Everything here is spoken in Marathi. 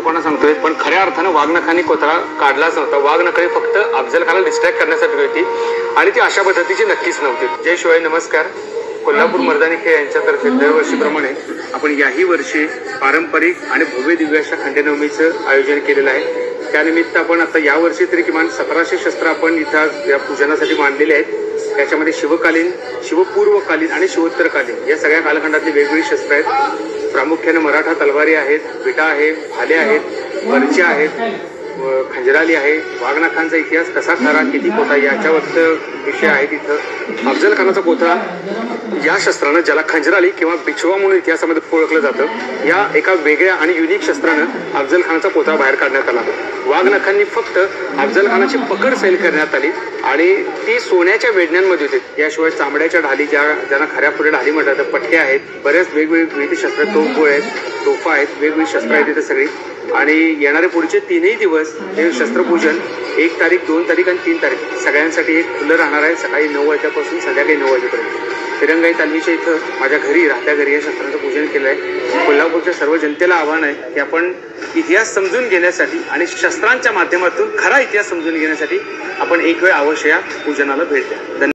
मूर्खपणा सांगतोय, पण खऱ्या अर्थानं वाघनखांनी कोथळा काढलाच नव्हता. वाघनखे फक्त अफजल खानला डिस्ट्रॅक्ट करण्यासाठी होती आणि ती अशा पद्धतीची नक्कीच नव्हती. जय शिवाय, नमस्कार. कोल्हापूर मर्दानी खेळ यांच्यातर्फे दरवर्षीप्रमाणे आपण याही वर्षी पारंपरिक आणि भव्य दिव्य अशा खंडेनवमीचं आयोजन केलेलं आहे. त्यानिमित्त आपण आता यावर्षी तरी किमान 1700 शस्त्र आपण इथं या पूजनासाठी मांडलेले आहेत. त्याच्यामध्ये शिवकालीन, शिवपूर्वकालीन आणि शिवोत्तरकालीन या सगळ्या कालखंडातली वेगवेगळी शस्त्र आहेत. प्रामुख्याने मराठा तलवारी आहेत, विटा आहे, भाले आहेत, बर्च्या आहेत, खंजराली आहे. वाघनखांचा इतिहास कसा खरा, किती खोटा याच्यावरचं विषय आहे. तिथं अफजल खानाचा कोथळा या शस्त्रानं, ज्याला खंजराली किंवा बिछवा म्हणून इतिहासामध्ये ओळखलं जातं, या एका वेगळ्या आणि युनिक शस्त्रानं अफजल खानाचा कोथळा बाहेर काढण्यात आला. वाघनखांनी फक्त अफजल खानाची पकड सैल करण्यात आली आणि ती सोन्याच्या वेढण्यांमध्ये होती. याशिवाय चांबड्याच्या ढाली, ज्यांना खऱ्या पुढे ढाली म्हणतात, पट्ट्या आहेत, बरेच वेगवेगळी शस्त्र, तोफगोळ आहेत, तोफा आहेत, वेगवेगळी शस्त्र आहेत तिथे सगळी. आणि येणारे पुढचे 3ही दिवस हे शस्त्रपूजन 1 तारीख, 2 तारीख आणि 3 तारीख सगळ्यांसाठी हे खुलं राहणार आहे. सकाळी 9 वाजल्यापासून संध्याकाळी 9 वाजेपर्यंत तिरंगाई तालमीच्या इथं माझ्या घरी, राहत्या घरी या शस्त्रांचं पूजन केलं आहे. कोल्हापूरच्या सर्व जनतेला आव्हान आहे की आपण इतिहास समजून घेण्यासाठी आणि शस्त्रांच्या माध्यमातून खरा इतिहास समजून घेण्यासाठी आपण एक वेळ अवश्य या पूजनाला भेट द्या.